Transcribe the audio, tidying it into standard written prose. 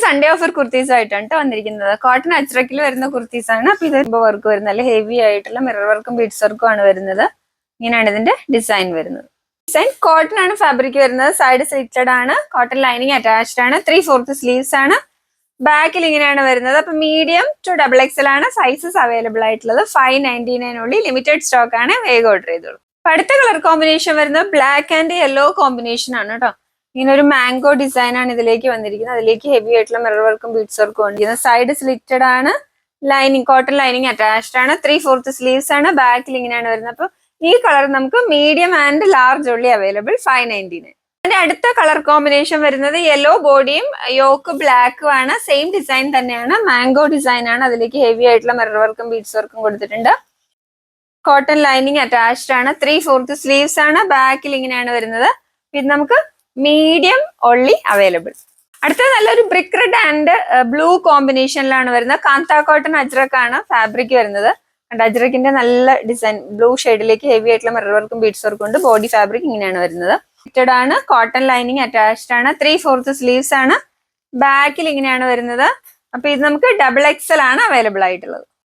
Sunday offer kurtis ആയിട്ടാണ് വന്നിരിക്കുന്നത്. Cotton അജ്രക്കിൽ വരുന്ന കുർത്തീസ് ആണ്. അപ്പൊ ഇത് വർക്ക് വരുന്നത് നല്ല ഹെവി ആയിട്ടുള്ള മിറർ വർക്കും ബീഡ്സ് വർക്കും ആണ് വരുന്നത്. ഇങ്ങനെയാണ് ഇതിന്റെ ഡിസൈൻ വരുന്നത്. ഡിസൈൻ കോട്ടൺ ആണ് ഫാബ്രിക് വരുന്നത്. സൈഡ് സ്ലിറ്റഡ് ആണ്. കോട്ടൺ ലൈനിങ് അറ്റാച്ച്ഡ് ആണ്. 3/4 സ്ലീവ്സ് ആണ്. ബാക്കിൽ ഇങ്ങനെയാണ് വരുന്നത്. അപ്പൊ മീഡിയം ടു XXL ആണ് സൈസസ് അവൈലബിൾ ആയിട്ടുള്ളത്. 599 ഉള്ളിൽ ലിമിറ്റഡ് സ്റ്റോക്ക് ആണ്. വേഗം ഓർഡർ ചെയ്തോളൂ. അടുത്ത കളർ കോമ്പിനേഷൻ വരുന്നത് ബ്ലാക്ക് ആൻഡ് യെല്ലോ കോമ്പിനേഷൻ ആണ് കേട്ടോ. ഇങ്ങനെ ഒരു മാംഗോ ഡിസൈൻ ആണ് ഇതിലേക്ക് വന്നിരിക്കുന്നത്. അതിലേക്ക് ഹെവി ആയിട്ടുള്ള മിറർ വർക്കും ബീഡ്സ് വർക്കും വന്നിരിക്കുന്നത്. സൈഡ് സ്ലിറ്റഡ് ആണ്. ലൈനിങ് കോട്ടൺ ലൈനിങ് അറ്റാച്ച്ഡ് ആണ്. 3/4 സ്ലീവ്സ് ആണ്. ബാക്കിൽ ഇങ്ങനെയാണ് വരുന്നത്. അപ്പൊ ഈ കളർ നമുക്ക് മീഡിയം ആൻഡ് ലാർജ് ഉള്ളി അവൈലബിൾ. 599. അതിന്റെ അടുത്ത കളർ കോമ്പിനേഷൻ വരുന്നത് യെല്ലോ ബോഡിയും യോക്ക് ബ്ലാക്കും ആണ്. സെയിം ഡിസൈൻ തന്നെയാണ്. മാംഗോ ഡിസൈൻ ആണ്. അതിലേക്ക് ഹെവി ആയിട്ടുള്ള മിറർ വർക്കും ബീഡ്സ് വർക്കും കൊടുത്തിട്ടുണ്ട്. കോട്ടൺ ലൈനിങ് അറ്റാച്ച്ഡ് ആണ്. 3/4 സ്ലീവ്സ് ആണ്. ബാക്കിൽ ഇങ്ങനെയാണ് വരുന്നത്. ഇത് നമുക്ക് മീഡിയം ഒള്ളി അവൈലബിൾ. അടുത്തത് നല്ലൊരു ബ്രിക്ക് റെഡ് ആൻഡ് ബ്ലൂ കോമ്പിനേഷനിലാണ് വരുന്നത്. കാന്ത കോട്ടൺ അജ്രക് ആണ് ഫാബ്രിക് വരുന്നത്. അജ്രക്കിന്റെ നല്ല ഡിസൈൻ ബ്ലൂ ഷെയ്ഡിലേക്ക് ഹെവി ആയിട്ടുള്ള മിറർ വർക്കും ബീഡ്സ് വർക്കും ഉണ്ട്. ബോഡി ഫാബ്രിക് ഇങ്ങനെയാണ് വരുന്നത്. ഫിറ്റഡ് ആണ്. കോട്ടൺ ലൈനിങ് അറ്റാച്ച്ഡ് ആണ്. 3/4 സ്ലീവ്സ് ആണ്. ബാക്കിൽ ഇങ്ങനെയാണ് വരുന്നത്. അപ്പൊ ഇത് നമുക്ക് XXL ആണ് അവൈലബിൾ ആയിട്ടുള്ളത്.